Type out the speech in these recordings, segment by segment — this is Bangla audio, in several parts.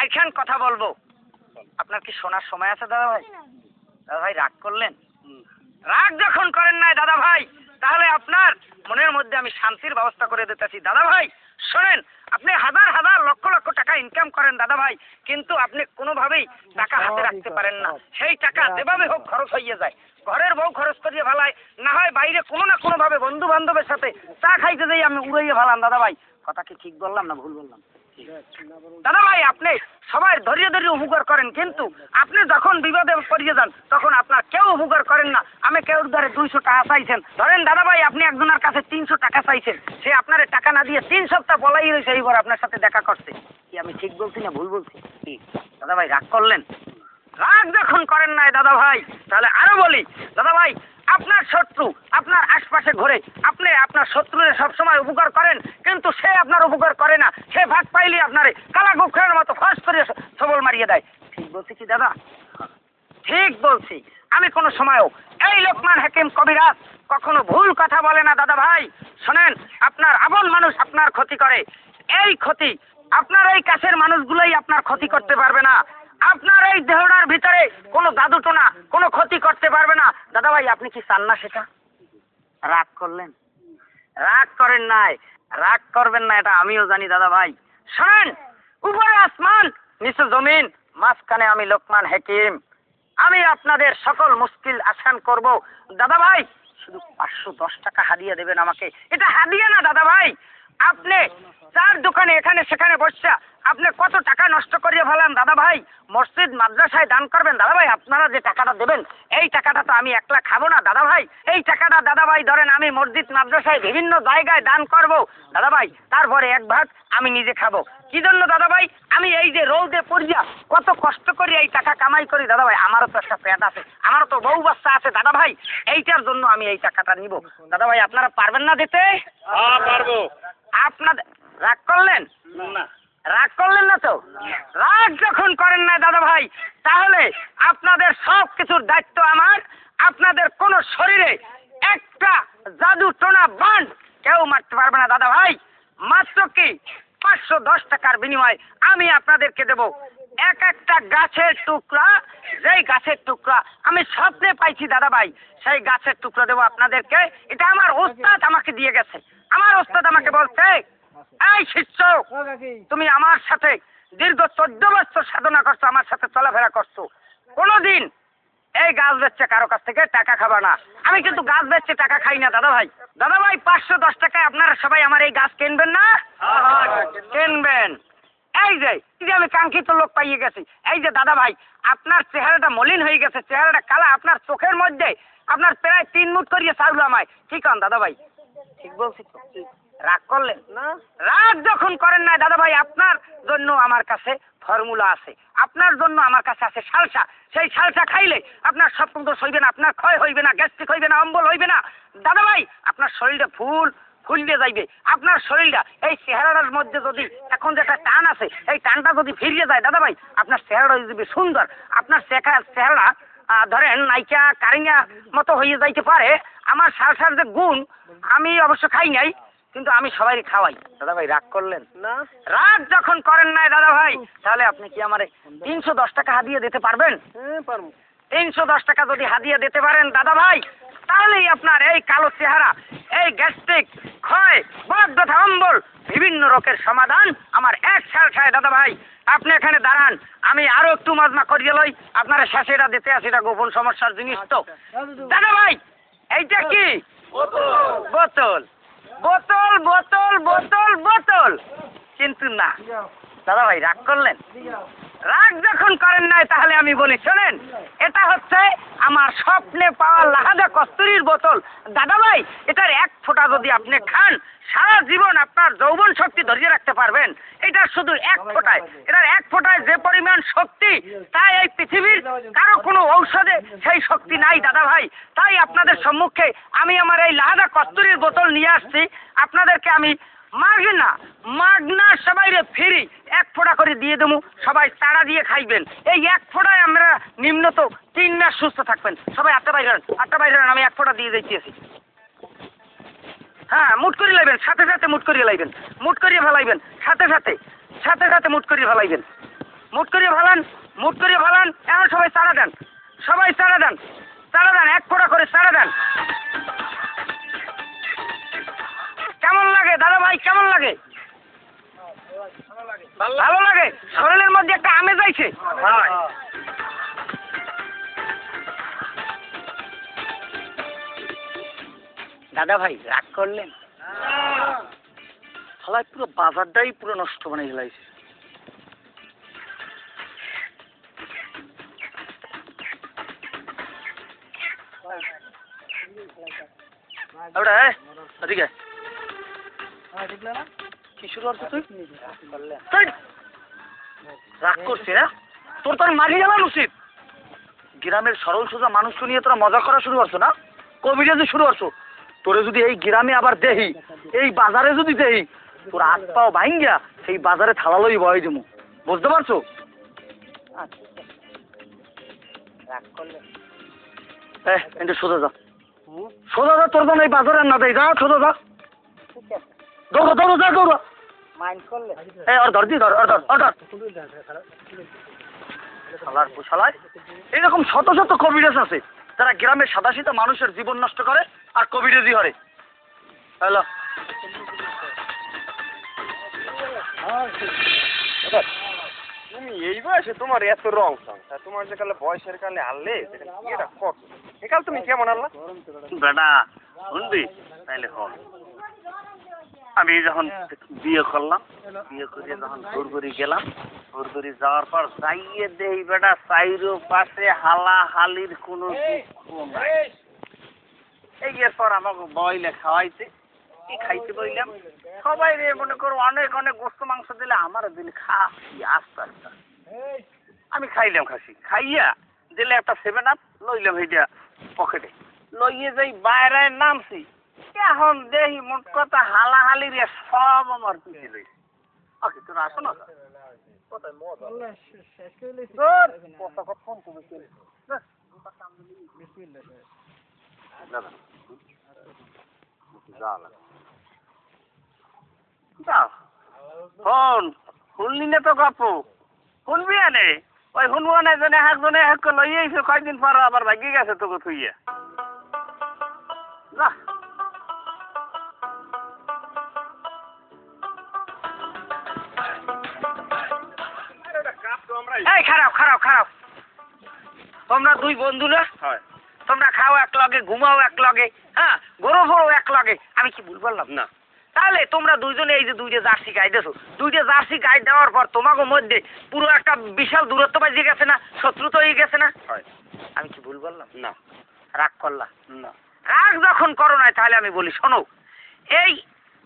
মাইখান কথা বলবো। আপনার কি শোনার সময় আছে দাদা ভাই? দাদা ভাই রাগ করলেন? রাগ যখন করেন নাই দাদা ভাই, তাহলে আপনার মনের মধ্যে আমি শান্তির ব্যবস্থা করে দিতেছি। দাদা ভাই শোনেন, আপনি হাজার হাজার লক্ষ লক্ষ টাকা ইনকাম করেন দাদা ভাই, কিন্তু আপনি কোনোভাবেই টাকা হাতে রাখতে পারেন না। সেই টাকা যেভাবে হোক খরচ হয়ে যায়। ঘরের বউ খরচ করিয়ে ফেলায়, না হয় বাইরে কোনো না কোনো ভাবে বন্ধু বান্ধবের সাথে চা খাইতে যাই আমি উড়াইয়ে ফেলাম। দাদা ভাই কথা কি ঠিক বললাম না ভুল বললাম? দাদা ভাই আপনি সবাই ধরিয়ে ধরিয়ে উপকার করেন, কিন্তু আপনি যখন বিপদে পড়িয়ে যান তখন আপনার কেউ উপকার করেন না। আমি কেউ ধরে 200 টাকা চাইছেন, ধরেন দাদা ভাই আপনি একজনের কাছে 300 টাকা চাইছেন, সে আপনার টাকা না দিয়ে 3 সপ্তাহ পলাই রয়েছে, এইবার আপনার সাথে দেখা করছে। কি আমি ঠিক বলছি না ভুল বলছি? দাদা ভাই রাগ করলেন? রাগ যখন করেন নাই দাদা ভাই, তাহলে আরো বলি দাদা ভাই, আপনার শত্রু আপনার আশপাশে ঘুরে, আপনি আপনার শত্রুরে সবসময় উপকার করেন, কিন্তু সে আপনার উপকার করে না। সে ভাগ পাইলে আপনারে কালা গোখরের মতো ফাঁস করে সবল মারিয়ে দেয়। ঠিক বলছি কি দাদা? ঠিক বলছি। আমি কোনো সময়ও এই লোকমান হাকিম কবিরাজ কখনো ভুল কথা বলে না দাদা ভাই। শোনেন, আপনার আপন মানুষ আপনার ক্ষতি করে, এই ক্ষতি আপনার এই কাছের মানুষগুলোই আপনার ক্ষতি করতে পারবে না। আপনার এই দেহটার ভিতরে কোনো জাদুটোনা কোনো ক্ষতি করতে পারবে না। দাদা ভাই আপনি কি চান না সেটা? রাগ করলেন? রাগ করেন নাই, রাগ করবেন না এটা আমিও জানি দাদা ভাই। শোনেন, উপরে আসমান নিচে জমিন, মাঝখানে আমি লোকমান হাকিম। আমি আপনাদের সকল মুশকিল আসান করব। দাদা ভাই শুধু 510 টাকা হাদিয়া দেবেন আমাকে। এটা হাদিয়া না দাদা ভাই, আপনি চার দোকানে এখানে সেখানে বসে আপনি কত টাকা নষ্ট করিয়ে ফেলান দাদা ভাই। মসজিদ মাদ্রাসায় দান করবেন দাদা ভাই। আপনারা যে টাকাটা দেবেন এই টাকাটা তো আমি একলা খাবো না দাদা ভাই। এই টাকাটা দাদা ভাই ধরেন আমি মসজিদ মাদ্রাসায় বিভিন্ন জায়গায় দান করব দাদা ভাই, তারপরে এক ভাগ আমি নিজে খাবো। কি জন্য দাদা ভাই? আমি এই যে রোদে পড়িয়া কত কষ্ট করি এই টাকা কামাই করি দাদা ভাই, আমারও তো একটা পেট আছে, আমারও তো বউ বাচ্চা আছে দাদা ভাই, এইটার জন্য আমি এই টাকাটা নিব। দাদা ভাই আপনারা পারবেন না দিতে? হ্যাঁ পারবো। আপনাদের রাগ করলেন? না রাগ করলেন না তো? রাগ যখন করেন না দাদা ভাই, তাহলে আপনাদের সব কিছুর দায়িত্ব আমার। আপনাদের কোন শরীরে একটা জাদু টোনা বান কেউ মারতে পারবে না দাদা ভাই। মাত্র কি 510 টাকার বিনিময়ে আমি আপনাদেরকে দেব এক একটা গাছের টুকরা। যেই গাছের টুকরা আমি স্বপ্নে পাইছি দাদা ভাই, সেই গাছের টুকরা দেবো আপনাদেরকে। এটা আমার ওস্তাদ আমাকে দিয়ে গেছে। আমার ওস্তাদ আমাকে বলছে, এই শিষ্য তুমি আমার সাথে দীর্ঘ 14 বছর সাধনা করছো, আমার সাথে চলাফেরা করছো, কোনোদিন এই গাছ বেচছে কারো কাছ থেকে টাকা খাবা না। আমি কিন্তু গাছ বেচছে টাকা খাই না দাদা ভাই। দাদা ভাই 510 টাকায় আপনারা সবাই আমার এই গাছ কিনবেন না? কিনবেন। এই যে আমি কাঙ্ক্ষিত লোক পাইয়ে গেছি। এই যে দাদা ভাই আপনার চেহারাটা মলিন হয়ে গেছে, চেহারাটা কালা, আপনার চোখের মধ্যে আপনার প্রায় 3 মুঠ করিয়ে চাউল আমায়। ঠিক হন দাদা ভাই? ঠিক বলছি তো? রাগ করলেন না? রাগ যখন করেন না দাদা ভাই, আপনার জন্য আমার কাছে ফর্মুলা আছে, আপনার জন্য আমার কাছে আছে সালসা। সেই সালসা খাইলে আপনার স্বপ্ন দোষ হইবে না, আপনার ক্ষয় হইবে না, গ্যাস্ট্রিক হইবে না, অম্বল হইবে না দাদা ভাই। আপনার শরীরটা ফুলিয়ে যাইবে। আপনার শরীরটা এই চেহারাটার মধ্যে যদি এখন যেটা টান আছে এই টানটা যদি ফিরিয়ে যায় দাদা ভাই, আপনার চেহারাটা যদি সুন্দর, আপনার চেহারা ধরেন নাইকা কারিঙ্গা মতো হয়ে যাইতে পারে। আমার সালসার যে গুণ, আমি অবশ্য খাই নাই, কিন্তু আমি সবাই খাওয়াই। দাদা ভাই রাগ করলেন না? রাগ যখন করেন নাই দাদা ভাই, তাহলে আপনি কি আমারে 310 টাকা হাদিয়া দিতে পারবেন? হ্যাঁ পারবো। 310 টাকা যদি হাদিয়া দিতে পারেন দাদা ভাই, তাহলেই আপনার এই কালো চেহারা, এই গ্যাস্ট্রিক, ক্ষয়, বাত ব্যথা, অম্বল বিভিন্ন রোগের সমাধান আমার এক সালসায় দাদা ভাই। আপনি এখানে দাঁড়ান, আমি আরো একটু মাজমা করিয়ে লই, আপনারা শেষে এটা দিতে আসি, এটা গোপন সমস্যার জিনিস তো দাদা ভাই। এইটা কি? বোতল বোতল বোতল বোতল বোতল। কিন্তু না দাদা ভাই রাগ করলেন? রাগ যখন করেন নাই তাহলে আমি বলি শোনেন, এটা হচ্ছে আমার স্বপ্নে পাওয়া লাহাদা কস্তুরীর বোতল দাদা ভাই। এটার এক ফোঁটা যদি আপনি খান সারা জীবন আপনার যৌবন শক্তি ধরিয়ে রাখতে পারবেন। এটা শুধু এক ফোঁটায়, এটার এক ফোঁটায় যে পরিমাণ শক্তি, তাই এই পৃথিবীর কারো কোনো ঔষধে সেই শক্তি নাই দাদা ভাই। তাই আপনাদের সম্মুখে আমি আমার এই লাহাদা কস্তুরীর বোতল নিয়ে আসছি। আপনাদেরকে আমি মাগনা সবাইরে ফ্রি এক ফোঁটা করে দিয়ে দেবো, সবাই তাড়া দিয়ে খাইবেন। এই এক ফোঁটায় আমরা নিম্নত 3 মাস সুস্থ থাকবেন। সবাই 8টা বাইরে আমি এক ফোঁটা দিয়ে দিতেছি। হ্যাঁ মুট করে লাইবেন, সাথে সাথে মুট করিয়ে লাইবেন, মুট করিয়ে ফেলাইবেন, সাথে সাথে মুট করিয়ে ফেলাইবেন, মুট করে ভালান এখন সবাই চারা দেন, এক ফোঁটা করে চারা দেন। কেমন লাগে দাদা ভাই, কেমন লাগে? ভালো লাগে, শরীরের মধ্যে একটা আমেজ আইছে। দাদা ভাই রাগ করলেন? হালাই পুরো বাজারটাই পুরো নষ্ট বানিয়ে ফেলাইছে। কি শুরু করছো তুই? রাগ করছে? তোর তো মারি গেলাম উচিত। গ্রামের সরল সোজা মানুষ নিয়ে তোরা মজা করা শুরু করছো না, কবিরাজি শুরু করছো। তোরে যদি এই গ্রামে আবার দেহি, এই বাজারে যদি দেহি, তোর হাত পাও ভাঙ্গিয়া সেই বাজারে থালালই বয় দেবো, বুঝতে পারছো? সোজা যা, তোর জন্য এই বাজারে না দেয়, যা সোজা যা, দৌড়া। এরকম শত শত কবিরাজ আছে যারা গ্রামের সাদাসিধা মানুষের জীবন নষ্ট করে আর কবিরাজি করে। হ্যালো, তুমি এই বয়সে তোমার এত রং সংখ্যা, তোমার যে কালে বয়সের কালে আনলে এটা কত একাল তুমি কেমন আনলা? বেটা শুনবি তাইলে হল। আমি যখন বিয়ে করলাম, বিয়ে করে যখন ঘুরঘুরি গেলাম, ঘুরঘুরি যাওয়ার পর যাইয়ে দেই বেটা চাইরো পাশে হালা হালির কোনো দুঃখ নাই। এই এরপর আমাকে বইলে খাওয়াইতে, কি খাইতে বইলাম, সবাই রে মনে করো অনেক অনেক গোস্ত মাংস দিলে আমারও দিলে খাসি আস্তে আস্তে। আমি খাইলাম খাসি, খাইয়া দিলে একটা 7 আপ লইলাম এইটা পকেটে, লইয়ে যাই বাইরে নামছি। এখন দেখি মোট কথা হালাহালি রে সব আমার পিছিয়ে লইছে। ওকে তোরা আসো না ফোন শুনলি না তো গপ শুনবি আনে ওই শুনবো না জনে একজনে এক লইয়ে আইছে, কয়েকদিন পর আবার ভাগি গেছে তোকে থুইয়া। না এই খারাপ তোমরা দুই বন্ধু না, তোমরা খাও এক লগে, ঘুমাও এক লগে, হ্যাঁ গরু ফোরো এক লগে, আমি কি ভুল বললাম না? তাহলে তোমরা দুইজনে এই যে দুইটা জার্সি গাই দিয়েছো, দুইটা জার্সি গাই দেওয়ার পর তোমাকে মধ্যে পুরো একটা বিশাল দূরত্ব বাজিয়ে গেছে না, শত্রুতা হয়ে গেছে না? আমি কি ভুল বললাম না? রাগ করলাম না? রাগ যখন করো নাই তাহলে আমি বলি শোনো, এই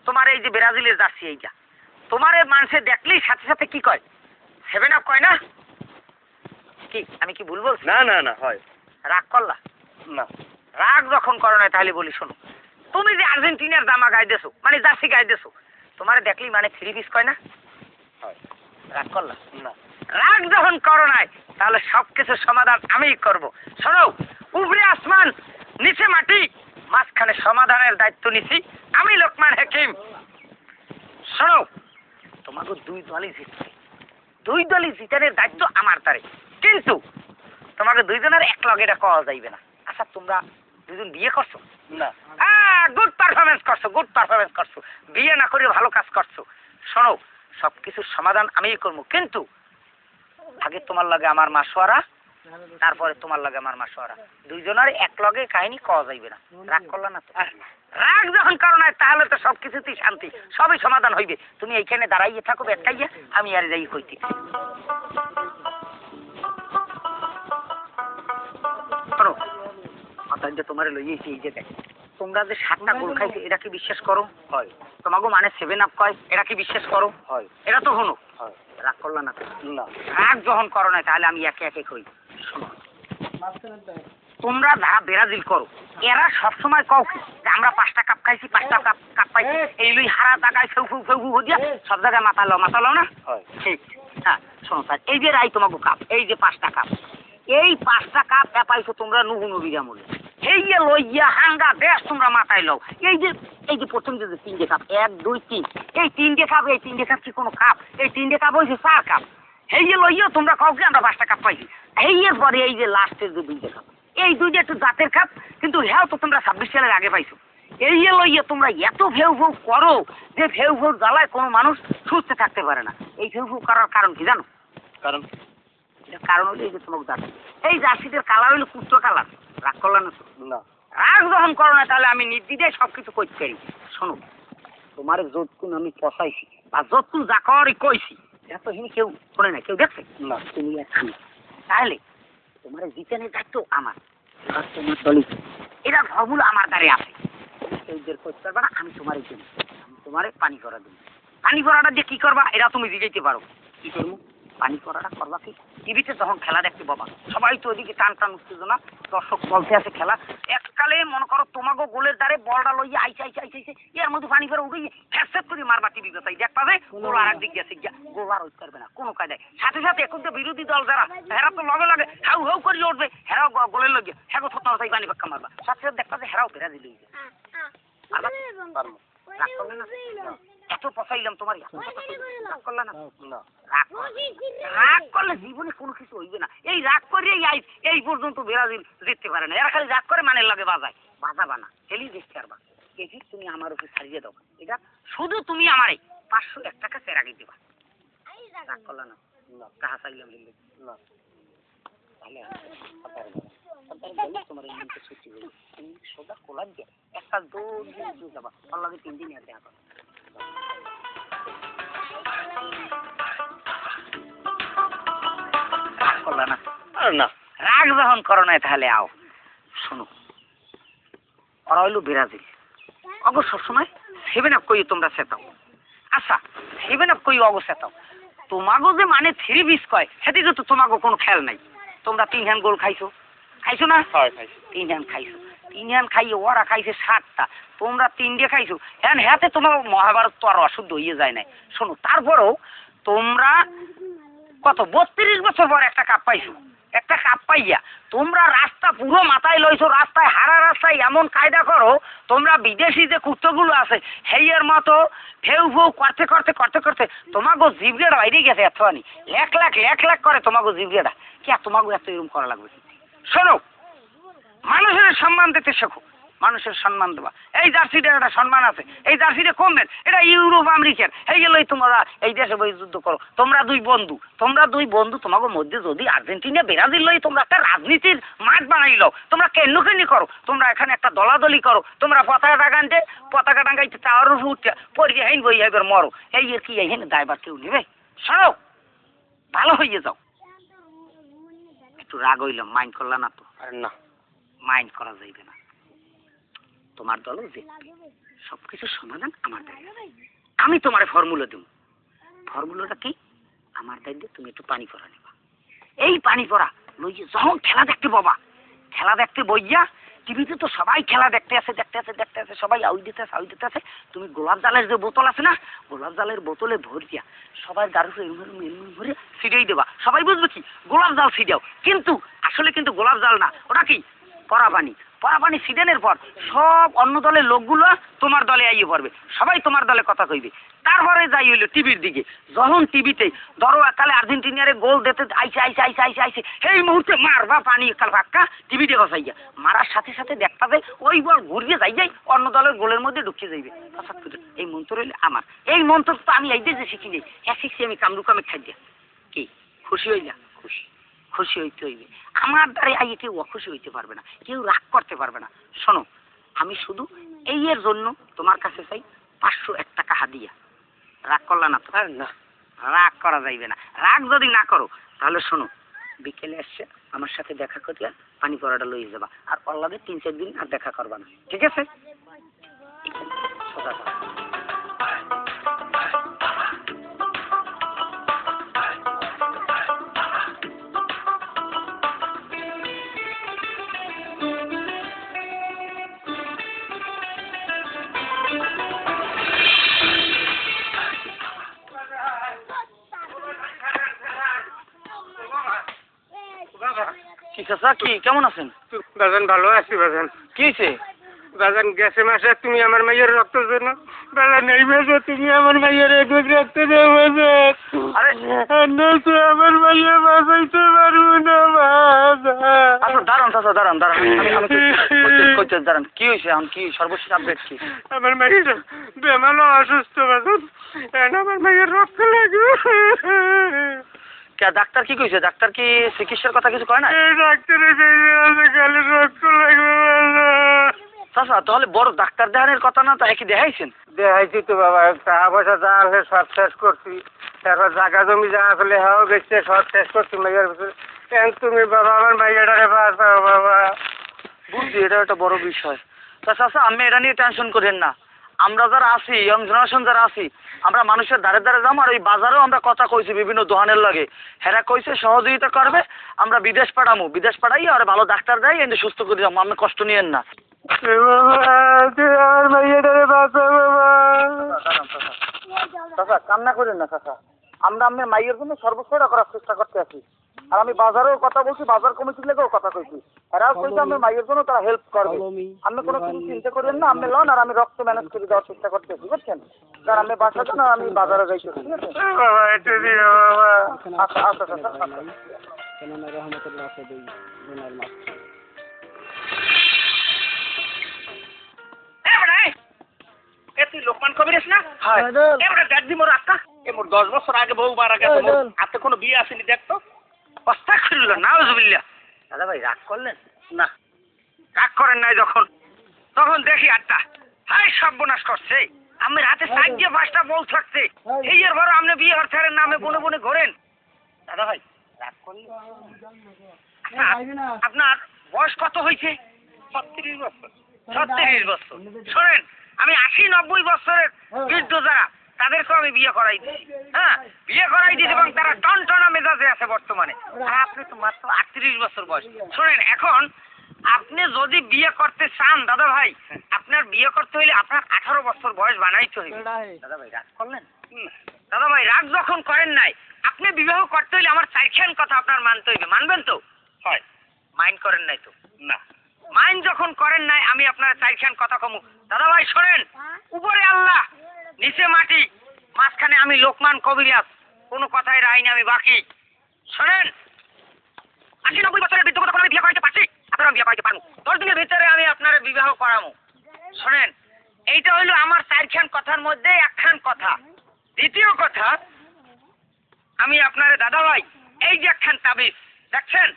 তোমার এই যে ব্রাজিলের জার্সি এইটা তোমার মানুষে দেখলেই সাথে সাথে কি কয় 7 আপ কয় না? কি আমি কি ভুল বলছি? না হয়। রাগ করলা না? রাগ যখন করো নাই তাহলে বলি শোনো, তুমি যে আর্জেন্টিনার জামা গাইতেছো মানে জার্সি গাইতেছো, তোমার দেখলেই মানে 3 পিস কয় না? রাগ করলা না? রাগ যখন করো নাই তাহলে সবকিছুর সমাধান আমিই করব। শোনো, উপরে আসমান নিচে মাটি, মাঝখানে সমাধানের দায়িত্ব নিছি আমি লোকমান হাকিম। শোনো, তোমাকে দুই দলই জিতানের দায়িত্ব আমার তারে, কিন্তু তোমাকে দুইজনের এক লগে এটা করা যাইবে না। আচ্ছা তোমরা দুজন বিয়ে করছো না? গুড পারফরমেন্স করছো, বিয়ে না করে ভালো কাজ করছো। শোনো, সবকিছুর সমাধান আমিই করবো, কিন্তু আগে তোমার লাগে আমার মাসোয়ারা, তারপরে তোমার লাগে আমার মাসোয়ারা, দুইজনের এক লগে কাহিনী কওয়া যাইবে না। রাগ করলা না তো? রাগ যখন কারণ হয় তাহলে তো সবকিছুতেই শান্তি, সবই সমাধান হইবে। তুমি এইখানে দাঁড়াইয়ে থাকো একটাইয়া, আমি আর যাই কইতে। শোনো, মাথায় তোমার লইয়েছি এই যে দেখ, তোমরা যে 7টা গোল খাইছে এটা কি বিশ্বাস করো? হয়। তোমাকে মানে 7 আপ কয় এটা কি বিশ্বাস করো? হয়। এটা তো হলো। হয়। রাগ করলা না? না। রাগ যখন করো না তাহলে আমি একে একে কই। শোনো, তোমরা যা ব্রাজিল করো, এরা সবসময় কও কি আমরা 5টা কাপ খাইছি, 5টা কাপ পাইছি, এই লই হারা জায়গায় ফেউ হদিয়া সব জায়গায় মাথা লাও না? হয়। ঠিক। হ্যাঁ শোনো স্যার, এই যে রাই তোমাকে কাপ, এই যে 5টা কাপ, এই 5টা কাপ পাইছো তোমরা নুহু নবীর আমলে, এই যে লইয়া হাঙ্গা দেশ তোমরা মাথায় লও। এই যে প্রথম যে 3টে কাপ, 1 2 3, এই 3টে কাপ কি কোনো কাপ? এই 3টে কাপ হয়েছে 4 কাপ। এই যে লইয়া তোমরা কাউকে আমরা 5টা কাপ পাইছি এই এর পরে এই যে লাস্টের যে 2টা কাপ এই 2টা একটু জাতের কাপ কিন্তু হ্যাঁ তো তোমরা 26 সালের আগে পাইছো এই যে লইয়া তোমরা এত ভেউ ভেউ করো যে ভেউ ভেউ জ্বালায় কোনো মানুষ সুস্থ থাকতে পারে না এই ভেউ ভেউ করার কারণ কি জানো কারণ এর কারণ হলো এই যে তোমাকে জার্সি এই জার্সিদের কালার হলো কুত্র কালার রাগ করলা না তো? না রাগ যখন করো না তাহলে আমি নির্দ্বিধায় সব কিছু করতে পারি শোনো তোমার যতক্ষণ আমি পচাইছি বা যতক্ষণ যা করি কইছি এত হিনি কেউ শোনে না কেউ দেখছে না তুমি একখানি তাহলে তোমার জিতেনের দায়িত্ব আমার এবার তোমার দলিত এটা ফর্মুলা আমার দ্বারে আছে কেউ বের করতে পারবে না আমি তোমার জন্য আমি তোমার পানি করা দেবো পানি করাটা দিয়ে কি করবা এটা তুমি জিগাইতে পারো কি করবো পানি করাটা করবা কি টিভিতে যখন খেলা দেখতে বাবা সবাই তো ওইদিকে টান টান উত্তেজনা দর্শক বলতে আছে খেলা এককালে মনে করো তোমাকে গোলের দ্বারে বলটা লইয়া আইসে আইসে আইসে আইসে এর মধ্যে পানি করে উঠে ফ্যাসেট করে মারবা টিভি কথাই দেখ পাবে গোল আর একদিক গেছে গিয়া গোল আর ওই করবে না কোনো কায়দায় সাথে সাথে এখন তো বিরোধী দল যারা হেরা তো লগে লাগে হাউ হাউ করে উঠবে হেরাও গোলের লগে হ্যাঁ থত তাই পানি পাক্কা মারবা সাথে সাথে দেখবা যে হেরাও ফেরা দিলে রাগ করবে না এত পচাইলাম তোমার রাগ করলা না রাগ করলে জীবনে কোনো কিছু হইবে না এই রাগ করে এই পর্যন্ত ব্রাজিল জিততে পারে না এরা খালি রাগ করে মানের লাগে বাজাবা না খেলি দেখতে পারবা এই তুমি আমার উপরে ছাড়িয়ে দাও এটা শুধু তুমি আমারে 501 টাকা চেরা আগে দিবা রাগ করলা না কাহা চাইলাম না তাহলে তোমার এই মনটা ছুটি হইবে তুমি সোজা কোলা দিয়ে একটা দৌড় দিয়ে যাবা তার লাগে 3 দিন আর দেখা করলা না না রাগ যখন করো নাই তাহলে আও শোনো ওরা হইলো ব্রাজিল অগো সবসময় 7 আপ কই তোমরা সেটাও আচ্ছা 7 আপ কই অগো সেটাও তোমাগো যে মানে 3 বিস কয় সেদিকে তো তোমাগো কোনো খেয়াল নাই তোমরা 3 হ্যান্ড গোল খাইছো না হয় খাইছি 3 হ্যান্ড খাইছো 3 হ্যান্ড খাইয়ে ওরা খাইছে 7টা তোমরা 3 খাইছো হ্যাঁ হাতে তোমার মহাভারত তো আর অশুদ্ধ হয়ে যায় না শোনো তারপরেও তোমরা কত 32 বছর পর একটা কাপ পাইছো একটা কাপ পাইয়া তোমরা রাস্তা পুরো মাথায় লইছো রাস্তায় হারা রাস্তায় এমন কায়দা করো তোমরা বিদেশি যে কুত্তগুলো আছে হেইয়ের মতো ফেউ ফেউ করতে করতে করতে করতে তোমাকে জিবরিয়াটা বাইরে গেছে এতখানি লাখ লাখ করে তোমাকে জিবরিয়াটা কে তোমাকে এত এরকম করা লাগবে শোনো মানুষের সম্মান দিতে শেখো মানুষের সম্মান দেওয়া এই জার্সিটার একটা সম্মান আছে এই জার্সিটা কমবেন এটা ইউরোপ আমেরিকার এই গেলেই তোমরা এই দেশে বই যুদ্ধ করো তোমরা দুই বন্ধু তোমাকে মধ্যে যদি আর্জেন্টিনা ব্রাজিল লই তোমরা একটা রাজনীতির মাঠ বানাই লও তোমরা কেন্নি করো তোমরা এখানে একটা দলাদলি করো তোমরা পতাকা টাঙ্গাইতে টাওয়ার উপর উঠে পড়িয়ে হাইন বই এবার মরো এই কি এইখানে দায়বার কেউ নেবে শোনো ভালো হয়ে যাও একটু রাগ হইলাম মাইন্ড করলা না তো না মাইন্ড করা যাইবে না তোমার দলও যে সবকিছু সমাধান আমার দায়িত্ব আমি তোমার ফর্মুলা দেব ফর্মুলাটা কি আমার দায়িত্ব তুমি একটু পানি পড়া নেবা এই পানি পড়া লইয়ে যখন খেলা দেখতে বাবা খেলা দেখতে বইয়া টিভিতে তো সবাই খেলা দেখতে আছে সবাই আউট দিতে আছে তুমি গোলাপ জালের যে বোতল আছে না গোলাপ জালের বোতলে ভর দিয়া সবাই দারু ভরে ছিটিয়ে দেবা সবাই বুঝবে কি গোলাপ জাল ছিটাও কিন্তু আসলে কিন্তু গোলাপ জাল না ওটা কি পরা পানি সিডেনের পর সব অন্য দলের লোকগুলো তোমার দলে আইয়ে পড়বে সবাই তোমার দলে কথা কইবে তারপরে যাই হইলো টিভির দিকে যখন টিভিতে ধরো একালে আর্জেন্টিনারে গোল দিতে আইসে এই মুহূর্তে মারবা পানি একাল ফাক্কা টিভিতে বসাইয়া মারার সাথে সাথে দেখবা যে ওই বল ঘুরিয়ে যাই অন্য দলের গোলের মধ্যে ঢুকিয়ে যাইবে এই মন্ত্র হইলে আমার এই মন্ত্র তো আমি এই যে শিখি নেই শিখছি আমি কামরুকামে খাই দিয়া কি খুশি হইলা খুশি হইতে হইবে আমার দ্বারা আইয়ে কেউ অখুশি হইতে পারবে না কেউ রাগ করতে পারবে না শোনো আমি শুধু এই এর জন্য তোমার কাছে চাই 501 টাকা হাদিয়া রাগ করলা না তো না রাগ করা যাইবে না রাগ যদি না করো তাহলে শোনো বিকেলে এসে আমার সাথে দেখা করিয়া পানি পড়াটা লইয়ে যাবা আর পড়লাবে 3-4 দিন আর দেখা করবা না ঠিক আছে সোজা কথা। কি কেমন আছেন বাজান ভালো আছি বাজান কি হয়েছে বাজান গেছে মাসে তুমি আমার মেয়ের রক্ত জন্য বেলা নেই মেজো, তুমি আমার মাইয়ের একটু রাখতে দেও মেজো। আরে নয়তো আমার মাইয়া বাঁচাইতে পারবো না বাবা। আচ্ছা দাঁড়ান চাচা, দাঁড়ান দাঁড়ান, কইতে দাঁড়ান, কি হয়েছে এখন, কি সর্বশেষ আপডেট কি? আমার মাইয়ের বেমাল অসুস্থ বাজন, আমার মাইয়ের রক্ত লাগবে। কে ডাক্তার কি কইছে? ডাক্তার কি চিকিৎসার কথা কিছু কয় না? ডাক্তারের খালি রক্ত লাগবে বাবা। চাচা তাহলে বড় ডাক্তার দেখানোর কথা না, তাই কি দেখাইছেন? দেখাইছি তো বাবা, টাকা পয়সা যা আছে সব শেষ করছি, তারপর জায়গা জমি যা আসলে হাও গেছে সব শেষ করছি মাইয়ার ভিতরে। তুমি বাবা আমার মাইয়াটারে বাঁচাও বাবা। বুঝছি, এটা একটা বড় বিষয়। তা চাচা আমি এটা নিয়ে টেনশন করেন না, আমরা যারা আছি, ইয়ং জেনারেশন যারা আছি, আমরা মানুষের দ্বারে দ্বারে যাবো, আর ওই বাজারেও আমরা কথা কইছি বিভিন্ন দোকানের লাগে, হেরা কইছে সহযোগিতা করবে, আমরা বিদেশ পাঠামো, বিদেশ পাঠাই আর ভালো ডাক্তার দেয় এনে সুস্থ করে যাবো, আপনি কষ্ট নিয়েন না। আমার মাইয়াটারে বাঁচাও বাবা। চাচা কান্না করেন না চাচা, আমরা আপনার মাইয়ের জন্য সর্বস্বটা করার চেষ্টা করতে আছি, আর আমি বাজারেও কথা বলছি, বাজার কমিটির লেগেও কথা কইছি, এরাও কইছে আমার মাইয়ের জন্য তারা হেল্প করবে। আপনি কোনো কিছু চিন্তা করেন না, আপনি লন, আর আমি রক্ত ম্যানেজ করে দেওয়ার চেষ্টা করতেছি, বুঝছেন? কারণ আমি বাসা যান আর আমি বাজারে যাইতেছি, ঠিক আছে? বাবা একটু দিও বাবা। আচ্ছা আচ্ছা চাচা, আচ্ছা। তুই লোকমান কবির না? হ্যাঁ। এবারে দেখ দি মোর আত্মা, এ মোর 10 বছর আগে বউ মারা গেছে, মোর হাতে কোনো বিয়ে আসেনি, দেখতো আস্তাগফিরুল্লাহ, নাউজুবিল্লাহ। দাদা ভাই রাগ করলেন? না, রাগ করেন নাই যখন, তখন দেখি আটটা হাই সর্বনাশ করছে, আমি রাতে সাইড দিয়ে 5টা বউ থাকছে, এই এর বড় আপনি বিয়ে হরছারের নামে বনে বনে ঘোরেন। দাদা ভাই রাগ করলেন? আচ্ছা, আপনার বয়স কত হয়েছে? 36 বছর। 36 বছর। শোনেন, আমি 80-90 বছরের বৃদ্ধ যারা, তাদেরকেও আমি বিয়ে করাই দিচ্ছি। হ্যাঁ, বিয়ে করাই দিচ্ছি এবং তারা টনটনা মেজাজে আছে বর্তমানে। আর আপনি তো মাত্র 38 বছর বয়স। শোনেন, এখন আপনি যদি বিয়ে করতে চান দাদা ভাই, আপনার বিয়ে করতে হইলে আপনার 18 বছর বয়স বানাইতে হইবে। দাদা ভাই রাগ করলেন? দাদা ভাই রাগ যখন করেন নাই, আপনি বিবাহ করতে হইলে আমার 4খান কথা আপনার মানতে হইবে, মানবেন তো? হয়। মাইন্ড করেন নাই তো? না। মাইন্ড যখন করেন নাই, আমি আপনার 4খান কথা কমু। দাদা ভাই শোনেন, উপরে আল্লাহ, নিচে মাটি, মাঝখানে আমি লোকমান কবিরাজ, কোনো কথাই রাইনি আমি বাকি। শোনেন, 80-90 বছরের বৃদ্ধ তখন আমি বিয়ে করাইতে পারছি, আপনারা বিয়ে করাইতে পারবো, 10 দিনের ভিতরে আমি আপনার বিবাহ করাবো। শোনেন, এইটা হইলো আমার 4খান কথার মধ্যে 1খান কথা। দ্বিতীয় কথা, আমি আপনার দাদা ভাই এই যে 1খান তাবিজ দেখছেন,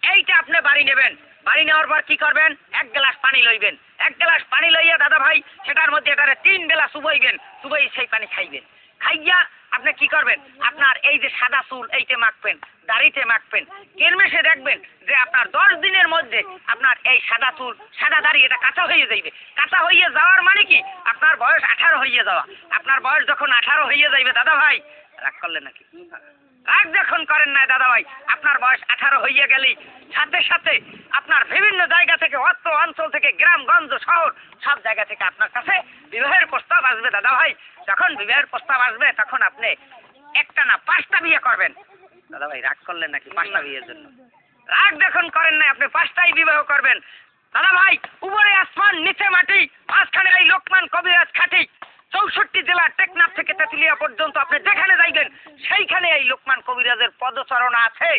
এইটা আপনি বাড়ি নেবেন, বাড়ি নেওয়ার পর কি করবেন? 1 গ্লাস পানি লইবেন, 1 গ্লাস পানি লইয়া দাদা ভাই সেটার মধ্যে এটারে 3 বেলা চুবাইবেন, চুবাই সেই পানি খাইবেন, খাইয়া আপনি কি করবেন? আপনার এই যে সাদা চুল এইতে মাখবেন, দাড়িতে মাখবেন, কেরমেশে দেখবেন যে আপনার 10 দিনের মধ্যে আপনার এই সাদা চুল সাদা দাড়ি এটা কাঁচা হয়ে যাইবে। কাঁচা হয়ে যাওয়ার মানে কি? আপনার বয়স 18 হয়ে যাওয়া। আপনার বয়স যখন 18 হয়ে যাইবে দাদা ভাই, রাগ করলেন নাকি? রাগ যখন করেন না দাদা ভাই, আপনার বয়স 18 হইয়া গেলেই সাথে সাথে আপনার বিভিন্ন জায়গা থেকে, অত্র অঞ্চল থেকে, গ্রামগঞ্জ শহর সব জায়গা থেকে আপনার কাছে বিবাহের প্রস্তাব আসবে দাদা ভাই। যখন বিবাহের প্রস্তাব আসবে তখন আপনি একটা না 5টা বিয়ে করবেন। দাদা ভাই রাগ করলেন নাকি? 5টা বিয়ের জন্য রাগ যখন করেন না, আপনি 5টাই বিবাহ করবেন। দাদা ভাই উপরে আসমান নিচে মাটি, মাঝখানে এই লোকমান কবিরাজ খাটি, 64 জেলা টেকনাফ থেকে তেঁতুলিয়া পর্যন্ত আপনি যেখানে যাইবেন সেইখানে এই লোকমান কবিরাজের পদচারণা আছে।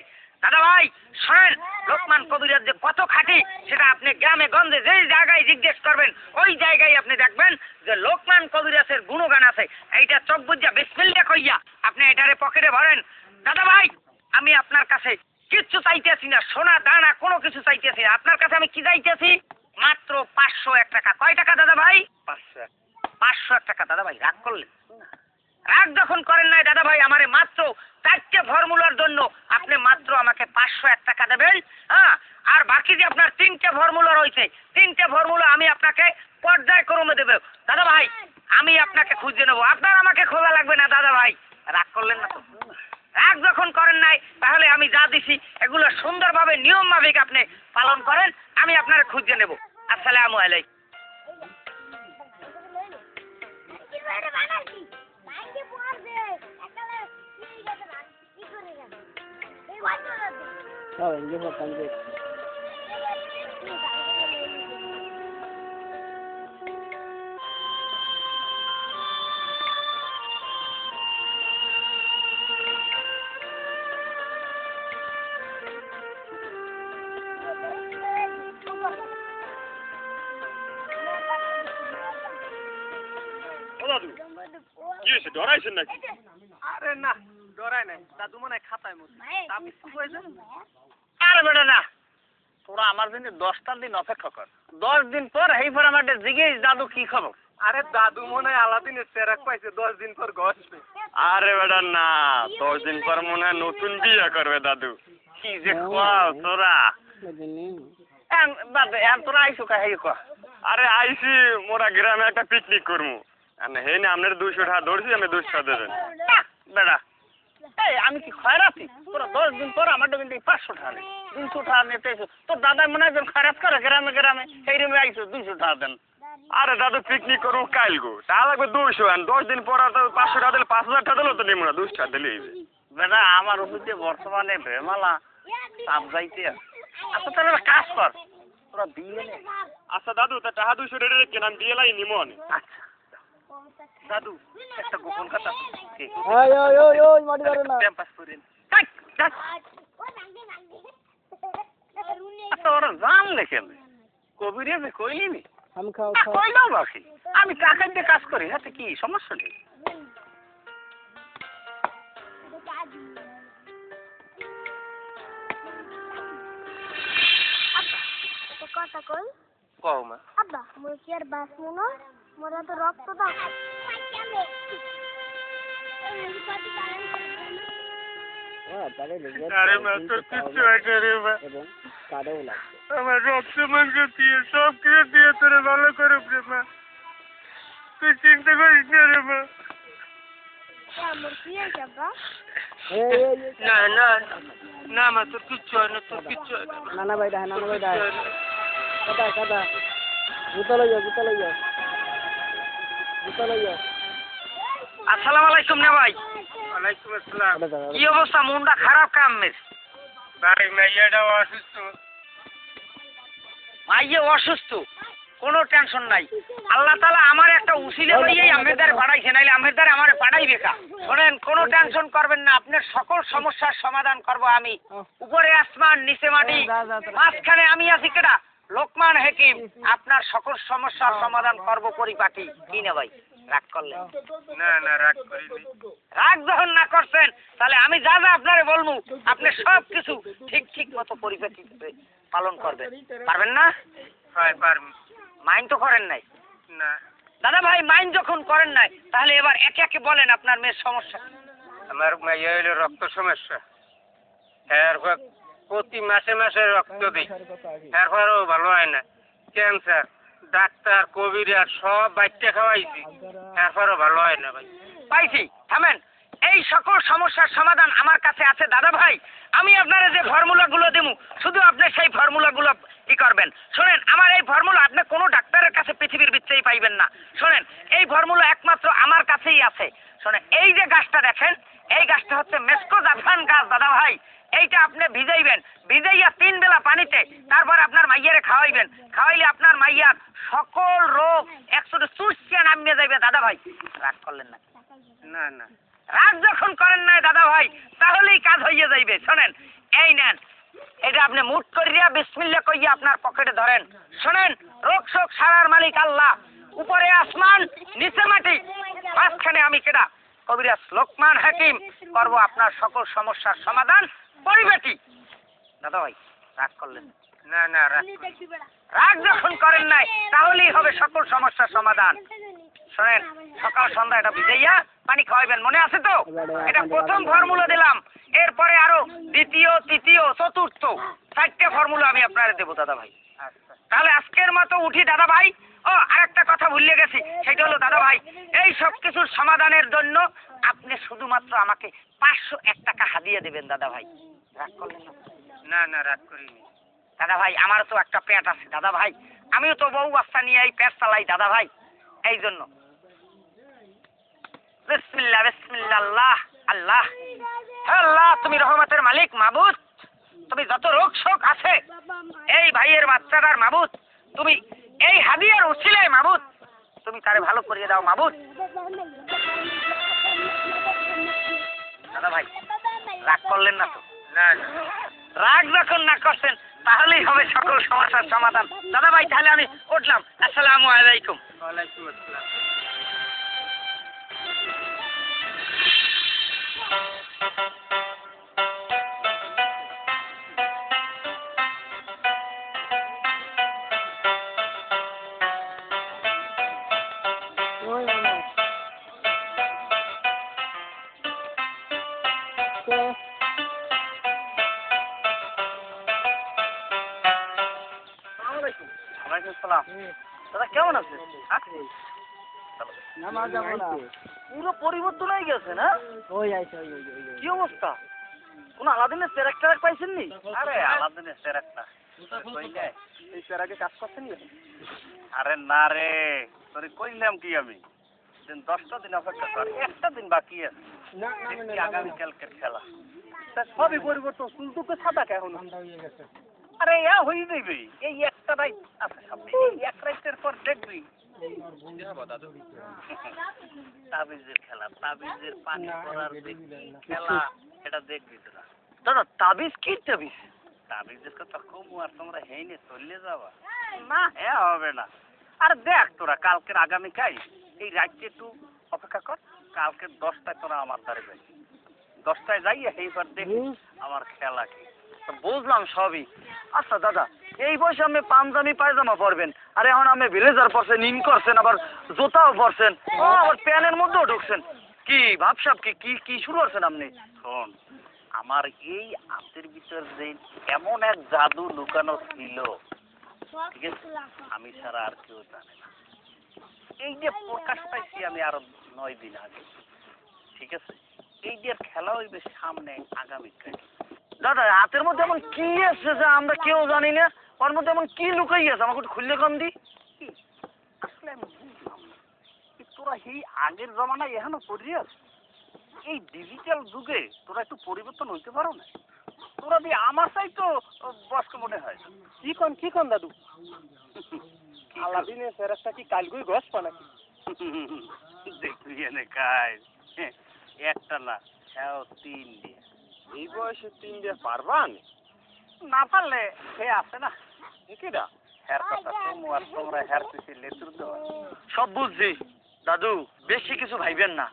দাদা ভাই শোনেন, লোকমান কবিরাজ যে কত খাঁটি সেটা আপনি গ্রামে গঞ্জে যেই জায়গায় জিজ্ঞেস করবেন ওই জায়গায় আপনি দেখবেন যে লোকমান কবিরাজের গুণগান আছে। এইটা চোখ বুঝা বিসমিল্লাহ কইয়া আপনি এটারে পকেটে ভরেন। দাদা ভাই আমি আপনার কাছে কিচ্ছু চাইতেছি না, সোনা দানা কোনো কিছু চাইতেছি না। আপনার কাছে আমি কি চাইতেছি? মাত্র 501 টাকা। কয় টাকা দাদা ভাই? 501 টাকা। দাদা ভাই রাগ করলেন? রাগ যখন করেন নাই দাদা ভাই, আমারে মাত্র 4টে ফর্মুলার জন্য আপনি মাত্র আমাকে 501 টাকা দেবেন। হ্যাঁ, আর বাকি যে আপনার 3টে ফর্মুলা রয়েছে, 3টে ফর্মুলা আমি আপনাকে পর্যায়ক্রমে দেব। দাদা ভাই আমি আপনাকে খুঁজে নেবো, আপনার আমাকে খোঁজা লাগবে না। দাদা ভাই রাগ করলেন না তো? রাগ যখন করেন নাই তাহলে আমি যা দিছি এগুলো সুন্দরভাবে নিয়ম মাফিক আপনি পালন করেন, আমি আপনার খুঁজে নেব। আসসালামু আলাইকুম। হয়েছে ডরাইছেন নাকি? আরে না ডরাই নাই, দাদু মনে হয় খাতায় মতো আমি হয়ে যান। আরে বেটা না, তোরা আমার জন্য 10টা দিন অপেক্ষা কর। 10 দিন পর এই পর আমার জিজ্ঞেস দাদু কি খবর। আরে দাদু মনে হয় আলাদিনের চেরাক পাইছে, 10 দিন পর ঘষবে। আরে বেটা না, 10 দিন পর মনে হয় নতুন বিয়ে করবে দাদু। কি যে কও তোরা, তোরা আইসো কা হেই কয়া। আরে আইসি মোরা গ্রামে একটা পিকনিক করবো, হে না আপনার 200 টাকা ধরছি, আমি 200 টাকা দেবেন। বেড়া এই আমি কি খয়রাতি? তোরা 10 দিন পর আমার কিন্তু 500 টাকা নেই, 200 টাকা নিতে এসো। তোর দাদা মনে হয় যেন খয়রাত করে গ্রামে গ্রামে, সেই রুমে আইসো 200 টাকা দেন। আরে দাদু পিকনিক করবো কাইল গো, টাকা লাগবে 200, আর 10 দিন পর আর 500 টাকা দিলে 5000 টাকা দিলেও তো নেবো না, 200 টাকা দিলেই হবে। বেটা আমার ওষুধে বর্তমানে ভেমালা চাপ যাইতে আছে। আচ্ছা তাহলে একটা কাজ কর, তোরা দিয়ে নে। আচ্ছা দাদু, তা টাকা 200 টাকা রেখে আমি দিয়ে লাই নিমো নে। আচ্ছা দাদু একটা গোপন কথা ক্যাম্পাস করেন। আচ্ছা ওরা জান লেখেন কবিরে যে কইলি নি কইলাও বাকি, আমি টাকা দিয়ে কাজ করি, হাতে কি সমস্যা নেই। কথা কই কও মা। আব্বা মোর কি আর বাঁচবো না, মোরা তো রক্ত দাও। আরে মা তোর কিচ্ছু হয়েছে রে মা, আমার রক্ত মাংস দিয়ে সব কিছু দিয়ে তোরে ভালো করুক রে মা, তুই চিন্তা করিস না রে মা। মোর কি হয়েছে আব্বা? না না না মা, তোর কিচ্ছু হয় না, তোর কিচ্ছু হয় না। নানা ভাই ডাহে, নানা ভাই ডাহে। কাদা কাদা জুতা লই যাও, জুতা লই যাও, জুতা লই যাও। আসসালামু আলাইকুম না ভাই। ওয়ালাইকুম আসসালাম। কি অবস্থা? মনটা খারাপ কামের ভাই মাইয়াটাও অসুস্থ। মাইয়ে অসুস্থ, কোনো টেনশন নাই। আল্লাহ তাআলা আমার একটা উসিলে হইয়াই আমেরদার পাঠাইছে, নাইলে আমেরদার আমারে পাঠাইবে কা। শোনেন, কোনো টেনশন করবেন না, আপনার সকল সমস্যার সমাধান করব আমি। উপরে আসমান নিচে মাটি, মাঝখানে আমি আছি কেডা? লোকমান হাকিম। আপনার সকল সমস্যার সমাধান করব পরিপাটি। কি না ভাই, রাগ করলেন? না না রাগ করিনি। রাগ যখন না করছেন, তাহলে আমি যা যা আপনারে বলবো আপনি সব কিছু ঠিক ঠিক মতো পরিপাটিতে পালন করবেন। পারবেন না? হয় পারবি। মাইন্ড তো করেন নাই না দাদা ভাই। মাইন্ড যখন করেন নাই, তাহলে এবার একে একে বলেন আপনার মেয়ের সমস্যা। আমার মাইয়া হইলো রক্ত সমস্যা, এরপর প্রতি মাসে মাসে রক্ত দিই, এরপরও ভালো হয় না। ক্যান্সার, ডাক্তার কবিরাজ সব বাইটে খাওয়াইছি, এরপরও ভালো হয় না ভাই। পাইছি, থামেন। এই সকল সমস্যার সমাধান আমার কাছে আছে দাদা ভাই। আমি আপনারা যে ফর্মুলাগুলো দেবো, শুধু আপনি সেই ফর্মুলাগুলো কি করবেন। শোনেন, আমার এই ফর্মুলা আপনি কোনো ডাক্তারের কাছে পৃথিবীর ভিতরেই পাইবেন না। শোনেন, এই ফর্মুলা একমাত্র আমার কাছেই আছে। শোনেন, এই যে গাছটা দেখেন, এই গাছটা হচ্ছে মেসকো জাফরান গাছ দাদা ভাই। এইটা আপনি ভিজাইবেন, ভিজাইয়া 3 বেলা পানিতে, তারপর আপনার মাইয়ারে খাওয়াইবেন। খাওয়াইলে আপনার মাইয়ার সকল রোগ 100 চুষিয়া নামিয়ে যাইবে দাদা ভাই। রাগ করলেন না? না না রাগ যখন করেন নাই দাদা ভাই, তাহলেই কাজ হইয়া যাইবে। শোনেন, এই নেন, এটা আপনি মুট করিয়া বিসমিল্লাহ কইয়া আপনার পকেটে ধরেন। শোনেন, রোগ শোক সারার মালিক আল্লাহ। উপরে আসমান নিচে মাটি, মাঝখানে আমি কেডা? কবিরাজ লোকমান হাকিম। করব আপনার সকল সমস্যার সমাধান পরিবেটি। দাদা ভাই রাগ করলেন? না না রাগ রাগ যখন করেন নাই, তাহলেই হবে সকল সমস্যার সমাধান। শোনেন, সকাল সন্ধ্যা এটা ভিজাইয়া পানি খাওয়াইবেন, মনে আছে তো? এটা প্রথম ফর্মুলা দিলাম, এরপরে আরো দ্বিতীয়, তৃতীয়, চতুর্থ 4টে ফর্মুলা আমি আপনারে দেবো দাদা ভাই। তাহলে আজকের মতো উঠি দাদা ভাই। ও আরেকটা কথা ভুলে গেছি, সেটা হলো দাদা ভাই, এই সব কিছুর সমাধানের জন্য আপনি শুধুমাত্র আমাকে 501 টাকা হাদিয়া দেবেন দাদা ভাই। রাগ করলেন না? না না রাগ করিনি। দাদা ভাই, আমারও তো একটা পেট আছে দাদা ভাই, আমিও তো বউ বাচ্চা নিয়ে এই পেট চালাই দাদা ভাই। এই জন্য বিসমিল্লাহ বিসমিল্লাহ, আল্লাহ আল্লাহ। আল্লাহ, তুমি রহমতের মালিক মাবুদ। তুমি যত রোগ শোক আছে এই ভাইয়ের বাচ্চাটার মাবুদ, তুমি এই হাদিয়ার উসিলায় মাবুদ, তুমি তারে ভালো করিয়ে দাও মাবুদ। দাদা ভাই রাগ করলেন না তো? না না রাগ যখন না করছেন, তাহলেই হবে সকল সমস্যার সমাধান দাদা ভাই। তাহলে আমি উঠলাম। আসসালামু আলাইকুম। ওয়ালাইকুম আসসালাম। ওই মামা কে ওয়ালাইকুম সালাম। দাদা কেমন আছেন? নামাজ যাবো না পুরো পরিবর্তন হয়ে গেছে না? ওই আইছে ওই কি অবস্থা? কোন আলাদিনের সেরাক টেরাক পাইছেননি? আরে আলাদিনের সেরাক না কইলে এই সেরাকে কাজ করছেন না আরে না রে তোরে কইলাম কি আমি 10টা দিন অপেক্ষা কর, একটা দিন বাকি আছে না দেখি আগামীকালকের খেলা। সবই পরিবর্তন শুনতো তো সাদা কে এখন হয়ে গেছে আরে হয়ে যাবে এই একটা রাইট আছে সামনে, এই এক রাইটের পর দেখবি তাবিজের খেলা, তাবিজের পানি পড়ার খেলা, এটা দেখবি তোরা। দাদা তাবিজ কি তাবিজ? তাবিজের কথা কমু আর তোমরা হেইনে চলে যাবা না, হ্যাঁ হবে না। আর দেখ তোরা কালকের আগামীকাল এই রাত্রে একটু অপেক্ষা কর, কালকে 10টায় তোরা আমার দ্বারে যাই, 10টায় যাই এইবার দেখি আমার খেলা কি। বুঝলাম সবই। আচ্ছা দাদা এই বয়সে আপনি পাঞ্জাবি পায়জামা পরবেন, আর এখন আপনি ব্লেজার পরছেন, ইন করছেন, আবার জুতাও পরছেন, আবার প্যানের মধ্যেও ঢুকছেন, কি ভাবসাব কি কি কি শুরু করছেন আপনি? শোন, আমার এই হাতের ভিতর যে এমন এক জাদু লুকানো ছিল, ঠিক আছে, আমি ছাড়া আর কেউ জানে না। এই যে প্রকাশ পাইছি আমি আরো 9 দিন আগে, ঠিক আছে, এই যে খেলা হইবে সামনে আগামীকাল। দাদা হাতের মধ্যে এমন কি আছে যে আমরা কেউ জানি না? ওর মধ্যে এমন কি লুকাই আছে? আমাকে একটু খুললে কম দি। আসলে আমি বুঝলাম না, তোরা এই আগের জমানায় এখনো পড়িয়াস, এই ডিজিটাল যুগে তোরা একটু পরিবর্তন হইতে পারো না? তোরা দিয়ে আমার চাই তো বয়স্ক মনে হয়। কি কোন দাদু আলাদিনের সেরাকটা কি কালগুই গস পা নাকি দেখবি এনে কাজ একটা না, হ্যাঁ 3 দিয়ে। এই বয়সে 3 দিয়ে পারবান? না পারলে সে আছে না, কেডা? হ্যার কথা কমু আর তোমরা হ্যার পিছিয়ে লেতুর দেওয়া। সব বুঝছি দাদু, বেশি কিছু ভাইবেন না।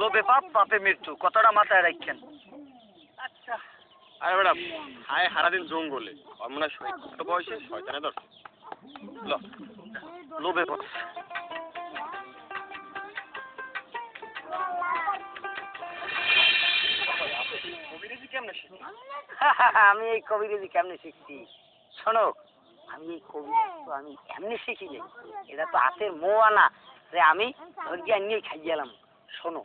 লোভে পাপ, পাপে মৃত্যু, কথাটা মাথায় রাখেন। আচ্ছা আরে ম্যাডাম হায় সারাদিন জঙ্গলে, আর মনে হয় ছোট বয়সে শয়তানে ধরছে। ল লোভে পড়ছে। কবিরাজি কেমনে শিখি? আমি এই কবিরাজি কেমনে শিখছি শোনো, আমি এই কবিরাজি তো আমি এমনি শিখি নাই, এটা তো হাতের মোয়ানা যে আমি ধরিয়া নিয়ে খাই গেলাম। শোনো,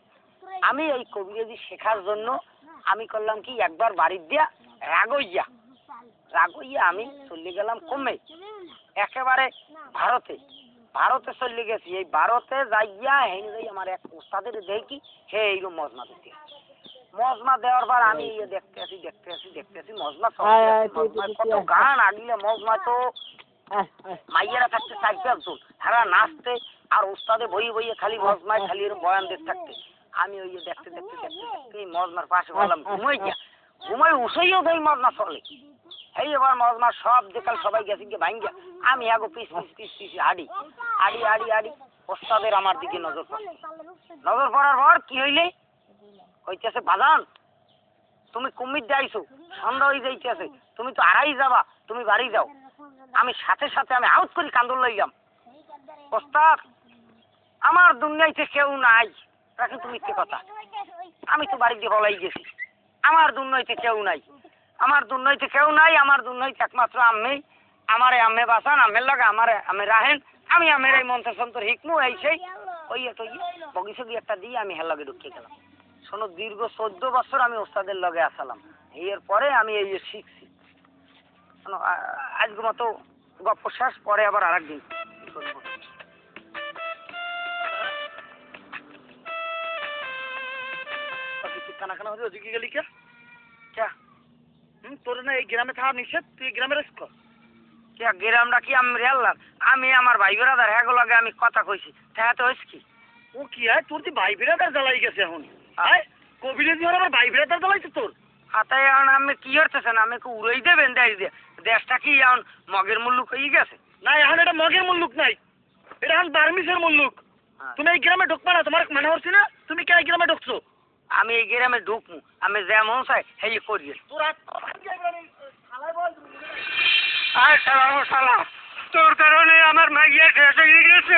আমি এই কবিরাজি শেখার জন্য আমি করলাম কি, একবার বাড়ির দিয়া রাগইয়া আমি চলে গেলাম কমে একেবারে ভারতে চলে গেছি। এই ভারতে যাইয়া হেনে যাই আমার এক উস্তাদের দেখি হে এইরকম মজমা দিতে, মজমা দেওয়ার পর আমি দেখতে আসি মজমা কত গান আগিলে মজমা তো মাইয়েরা থাকতে 4-5 জন, তারা নাচতে আর উস্তাদে বইয়ে খালি মজমায় খালি এরকম বয়ান দেখতে থাকতে। আমি ওই দেখতে এই মজমার পাশে বললাম ঘুমাই উঠেইও তো এই মজমা চলে। এই এবার মজমা সব দেখাল সবাই গেছে গিয়ে ভাঙ্গা, আমি আগো পিস হাড়ি ওস্তাদের আমার দিকে নজর পড়ার পর কি হইলে কইতেছে, বাজান তুমি কুমির যাইছো, সন্ধ্যা হয়ে যাইতেছে, তুমি তো আড়াই যাবা, তুমি বাড়ি যাও। আমি সাথে আমি আউট করি কান্দর লইলাম, ওস্তাদ আমার দুনিয়াতে কেউ নাই। রাখি তুমি কি কথা, আমি তো বাড়ি দিয়ে বলাই গেছি, আমার দুনিয়াতে কেউ নাই, আমার দুনিয়াতে একমাত্র আমি, আমারে আম্মে বাসান, আম্মের লাগে আমি রাহেন, আমি আমের এই মন্ত্র সন্তর হিকমু এই সেই ওই বগিসগি একটা দিয়ে আমি হের লগে ঢুকিয়ে গেলাম। শোনো, দীর্ঘ 14 বছর আমি ওস্তাদের লগে আসালাম, এর পরে আমি এই শিখছি। আজকে মতো গপ্প শেষ, পরে আবার আরেকদিন কানা হতে ঝুঁকি গেলি কে? তোর না এই গ্রামে থাকা নিষেধ, তুই গ্রামে রেস্ট কর। গ্রামটা কি আমি রেলার, আমি আমার ভাই বেড়াদার হ্যাঁ লগে আমি কথা কইছি, হ্যাঁ তো হয়েছে কি? ও কি হয়, তোর তুই ভাই বিরাদার জ্বালাই গেছে এখন। আয় কবিরাজি হলে আমার ভাই বিরাদার জ্বালাইছে তোর। হাতায় এখন আমি কি হতেছেন, আমি উড়াই দেবেন দেশটা কি এখন মগের মুল্লুক হয়ে গেছে? না এখন এটা মগের মুল্লুক নাই, এটা এখন বার্মিসের মুল্লুক। তুমি এই গ্রামে ঢুকবা না, তোমার মনে হচ্ছে না তুমি কে এই গ্রামে ঢুকছো? আমি এই গ্রামে ঢুকমু আমি যেমন চাই সেই করি আর শালা শালা তোর কারণে আমার মাইয়া শেষ হয়ে গেছে